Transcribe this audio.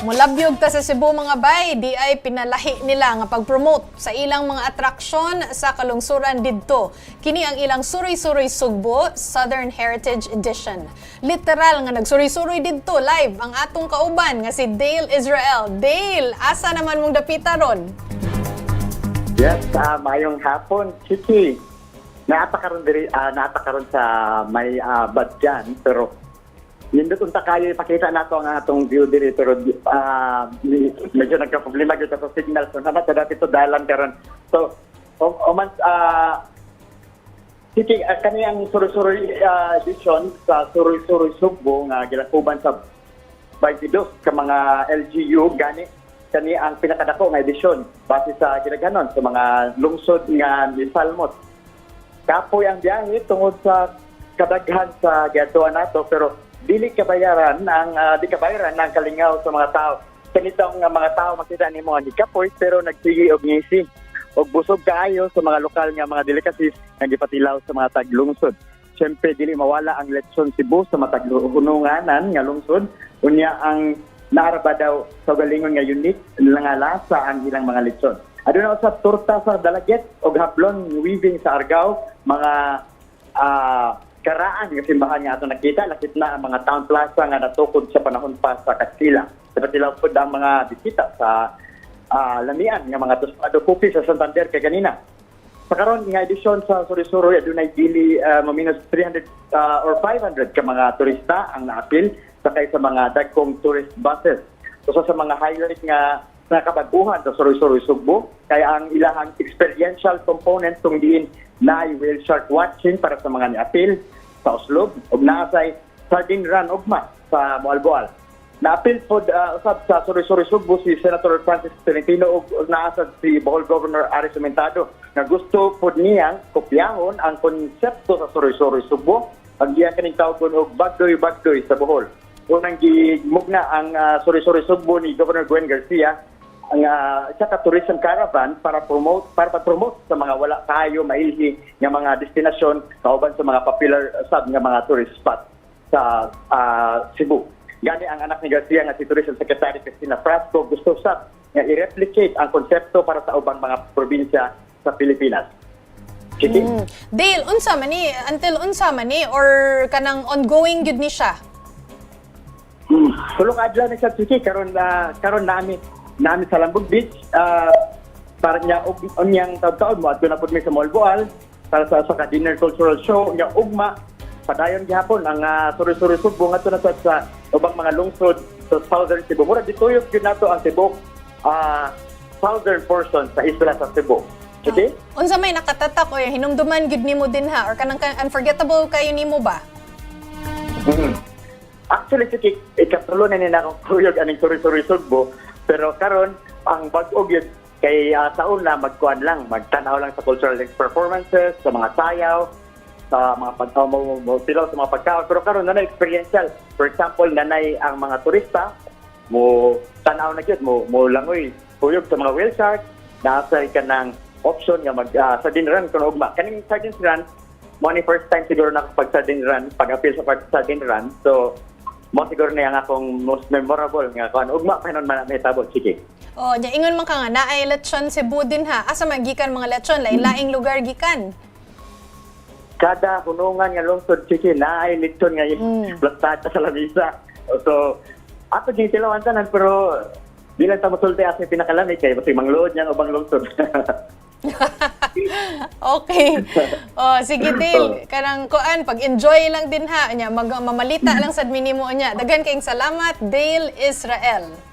Mulabyog ta sa Cebu mga bay, di ay pinalahi nila nga pag-promote sa ilang mga atraksyon sa kalungsuran didto. Kini ang ilang Suroy-Suroy Sugbo Southern Heritage Edition. Literal nga nagsuroy-suroy didto live ang atong kauban nga si Dale Israel. Dale, asa naman mong dapita ron? Yes, mayong hapon, Chiki. Naatakaroon sa may Badjan, pero nindot unta kayo ipakita nato ang atong view diri, pero medyo nagka-problema gyud sa signal, so naman sa dati to dalan karon. So Chiki, kani ang Suroy-Suroy edition sa Suroy-Suroy Sugbo nga gilakuban sa 22 ka mga LGU gani. Kani ang pinakadako nga edisyon base sa ginaganon sa mga lungsod nga misalmot. Kapoy ang biyahe tungod sa kadaghan sa giadtuan nato, pero dili kabayaran ng kalingaw sa mga tao. Kanitong mga tao makita nimo ang kapoy pero nagsigi og ngisi og busog kaayo sa mga lokal nga mga delicacies nga gipatilaw sa mga taglungsod. Siyempre dili mawala ang Lechon Cebu sa mga taghununganan nga lungsod. Unya ang naarba daw sa galingon nga unique nga lasa ang ilang mga lechon. Aduna sa torta sa Dalaget og hablon weaving sa Argao, mga karaan nga simbahan nga ato nakita, lakit na ang mga town plaza nga natukod sa panahon pa sa Kastila. Napatilaw po ang mga bisita sa lamian nga mga tospado cookies sa Santander kay kanina. Sa karon nga edisyon sa Suroy-Suroy, adunay dili minus 300 or 500 ka mga turista ang naapil sakay sa mga dagkong tourist buses. So sa mga highlight nga nakabaguhan sa Suroy-Suroy Sugbo, kaya ang ilahang experiential component tong diin na whale shark watching para sa mga niapil sa Oslob ug naasay sardine run ugma sa Moalboal. Naapil pod usab sa Suroy-Suroy Sugbo si Senator Francis Tolentino ug naasad si Bohol Governor Ari Sumentado nga gusto pod niyang kopyahon ang konsepto sa Suroy-Suroy Sugbo ang iya kaning tawgon og bagdoy-bagdoy sa Bohol. Unang gimugna ang Suroy-Suroy Sugbo ni Governor Gwen Garcia ang isa ka tourism caravan para promote sa mga wala kayo mailhi nga mga destinasyon kauban sa mga popular sub nga mga tourist spot sa Cebu. Gani ang anak ni Garcia nga si Tourism Secretary Cristina Frasco gusto sa nga i-replicate ang konsepto para sa ubang mga probinsya sa Pilipinas. Chiki? Dale, unsa man ni or kanang ongoing gyud ni siya? Sulong adlaw na siya, Chiki, karon namin sa Lambog Beach, para niya unyang taon-taon mo at doon na po may sa Moalboal para sa dinner cultural show niya ugma padayon gihapon ang Suroy-Suroy Sugbo ngadto na sa ubang mga lungsod sa Southern Cebu. Mura dituyok gyud nato ang Cebu southern portion sa isla sa Cebu. Okay? Unsa may nakatatak o hinumduman gyud nimo din ha or kanang unforgettable kayo nimo ba? Actually, sige, ikatulo na nila akong kuyog aning Suroy-Suroy Sugbo. Pero karon ang bag-o gyud kay taon na magkuan lang, magtanaw lang sa cultural performances, sa mga sayaw, sa mga pagtilaw sa mga pagkaon. Pero karon na experiential. For example, nanay ang mga turista mo tanaw na gyud mo langoy kuyog sa mga whale shark, naasay ka ng option nga mag sardine run kuno ugma. Kaning sardine run mo ni first time siguro na pag sardine run, pag-appeal sa sardine run. So mo siguro na yung akong most memorable nga kuan ugma pa nun man mahitabo, Chiki. Oh, nya ingon man ka nga naay Lechon Cebu din ha. Asa magikan mga lechon lain-laing lugar gikan. Kada hunungan nga lungsod, Chiki, naay lechon nga plastata sa lamisa. So ato gyud tilawan tanan, pero di lang ta mosulti asa pinakalamig kay basi mangluod niyang ubang lungsod. Okay. Oh, sige Dale, kanang kuan pag-enjoy lang din ha nya mamalita lang sad minimo nya. Daghan kayong salamat, Dale Israel.